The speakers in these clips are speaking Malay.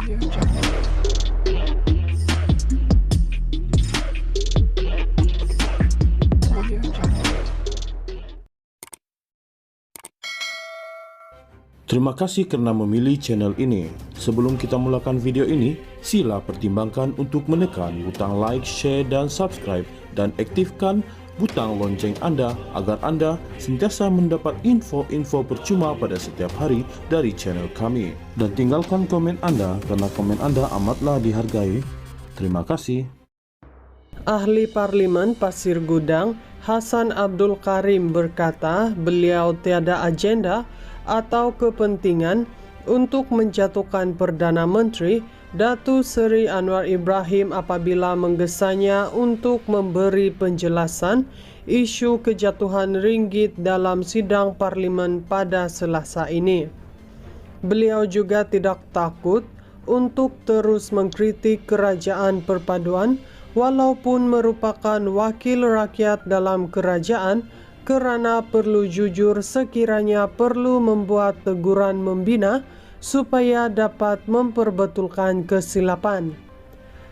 Terima kasih karena memilih channel ini. Sebelum kita mulakan video ini, sila pertimbangkan untuk menekan butang like, share, dan subscribe, dan aktifkan butang lonceng Anda agar Anda sentiasa mendapat info-info percuma pada setiap hari dari channel kami. Dan tinggalkan komen Anda karena komen Anda amatlah dihargai. Terima kasih. Ahli Parlimen Pasir Gudang Hasan Abdul Karim berkata beliau tiada agenda atau kepentingan untuk menjatuhkan Perdana Menteri Datuk Seri Anwar Ibrahim apabila menggesanya untuk memberi penjelasan isu kejatuhan ringgit dalam sidang Parlimen pada Selasa ini. Beliau juga tidak takut untuk terus mengkritik kerajaan perpaduan walaupun merupakan wakil rakyat dalam kerajaan, kerana perlu jujur sekiranya perlu membuat teguran membina supaya dapat memperbetulkan kesilapan.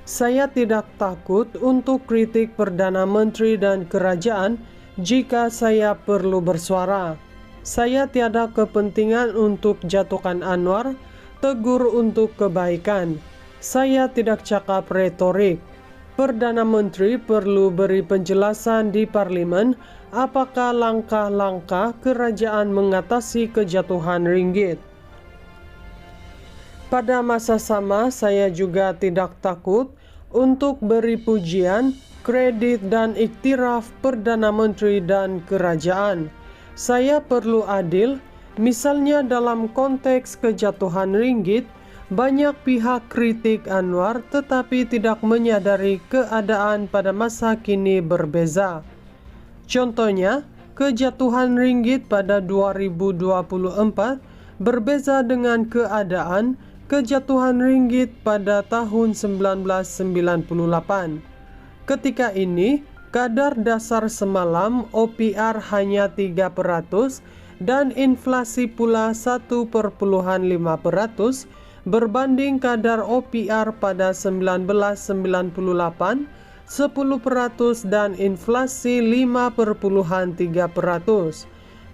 Saya tidak takut untuk kritik Perdana Menteri dan kerajaan jika saya perlu bersuara. Saya tiada kepentingan untuk jatuhkan Anwar, tegur untuk kebaikan. Saya tidak cakap retorik. Perdana Menteri perlu beri penjelasan di Parlimen apakah langkah-langkah kerajaan mengatasi kejatuhan ringgit. Pada masa sama, saya juga tidak takut untuk beri pujian, kredit dan iktiraf Perdana Menteri dan kerajaan. Saya perlu adil, misalnya dalam konteks kejatuhan ringgit, banyak pihak kritik Anwar tetapi tidak menyadari keadaan pada masa kini berbeza. Contohnya, kejatuhan ringgit pada 2024 berbeza dengan keadaan kejatuhan ringgit pada tahun 1998. Ketika ini, kadar dasar semalam OPR hanya 3% dan inflasi pula 1,5% berbanding kadar OPR pada 1998 10% dan inflasi 5,3%.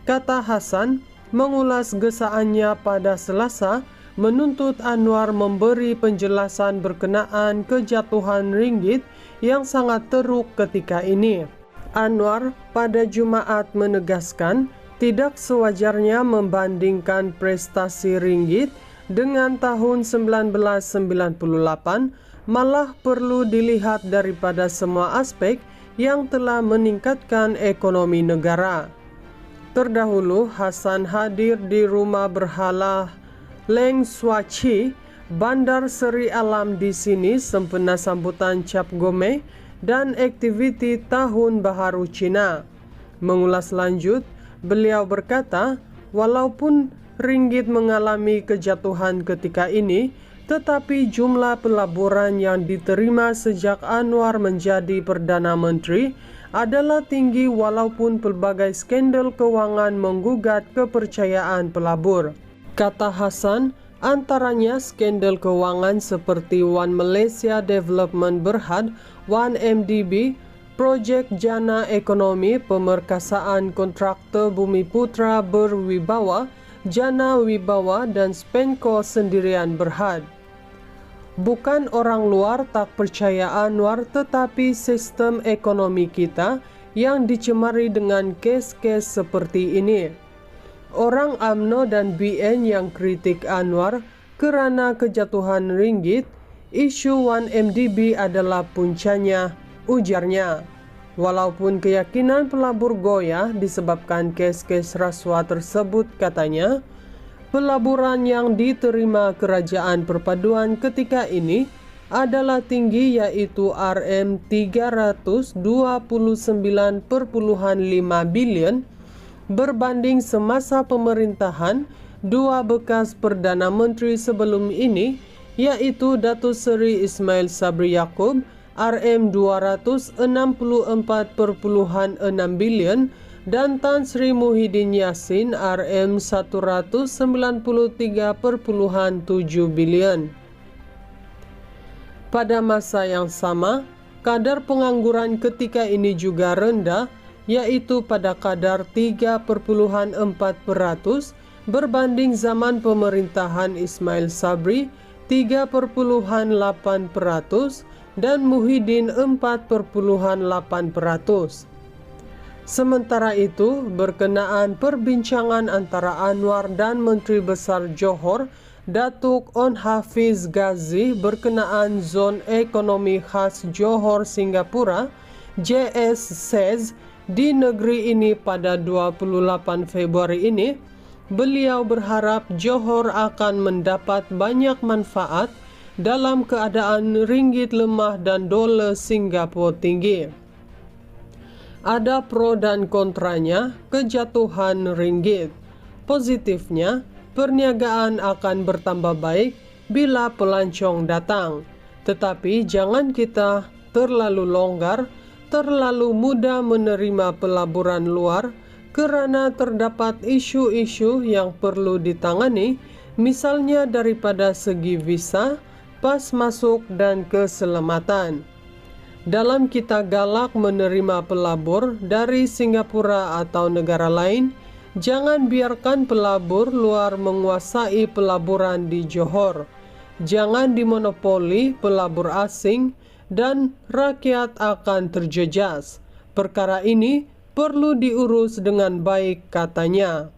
Kata Hasan, mengulas gesaannya pada Selasa, menuntut Anwar memberi penjelasan berkenaan kejatuhan ringgit yang sangat teruk ketika ini. Anwar pada Jumaat menegaskan tidak sewajarnya membandingkan prestasi ringgit dengan tahun 1998, malah perlu dilihat daripada semua aspek yang telah meningkatkan ekonomi negara. Terdahulu, Hasan hadir di rumah berhala Leng Swachi, Bandar Seri Alam di sini sempena sambutan Cap Gome dan aktiviti Tahun Baharu Cina. Mengulas lanjut, beliau berkata, walaupun ringgit mengalami kejatuhan ketika ini, tetapi jumlah pelaburan yang diterima sejak Anwar menjadi Perdana Menteri adalah tinggi walaupun pelbagai skandal kewangan menggugat kepercayaan pelabur. Kata Hasan, antaranya skandal kewangan seperti One Malaysia Development Berhad, 1MDB, Projek Jana Ekonomi, Pemerkasaan Kontraktor Bumi Putra Berwibawa, Jana Wibawa dan Spenco Sendirian Berhad. Bukan orang luar tak percaya Anwar, tetapi sistem ekonomi kita yang dicemari dengan kes-kes seperti ini. Orang UMNO dan BN yang kritik Anwar kerana kejatuhan ringgit, isu 1MDB adalah puncanya, ujarnya. Walaupun keyakinan pelabur goyah disebabkan kes-kes rasuah tersebut, katanya, pelaburan yang diterima kerajaan perpaduan ketika ini adalah tinggi, yaitu RM329.5 bilion berbanding semasa pemerintahan dua bekas Perdana Menteri sebelum ini, yaitu Datuk Seri Ismail Sabri Yaakob RM264.6 bilion dan Tan Sri Muhyiddin Yassin RM193.7 bilion. Pada masa yang sama, kadar pengangguran ketika ini juga rendah, yaitu pada kadar 3,4% berbanding zaman pemerintahan Ismail Sabri 3,8% dan Muhyiddin 4,8%. Sementara itu, berkenaan perbincangan antara Anwar dan Menteri Besar Johor, Datuk On Hafiz Ghazi berkenaan Zon Ekonomi Khas Johor Singapura, JS says, di negeri ini pada 28 Februari ini, beliau berharap Johor akan mendapat banyak manfaat dalam keadaan ringgit lemah dan dolar Singapura tinggi. Ada pro dan kontranya kejatuhan ringgit. Positifnya, perniagaan akan bertambah baik bila pelancong datang. Tetapi jangan kita terlalu longgar, terlalu mudah menerima pelaburan luar kerana terdapat isu-isu yang perlu ditangani, misalnya daripada segi visa, pas masuk dan keselamatan. Dalam kita galak menerima pelabur dari Singapura atau negara lain, jangan biarkan pelabur luar menguasai pelaburan di Johor. Jangan dimonopoli pelabur asing dan rakyat akan terjejas. Perkara ini perlu diurus dengan baik, katanya.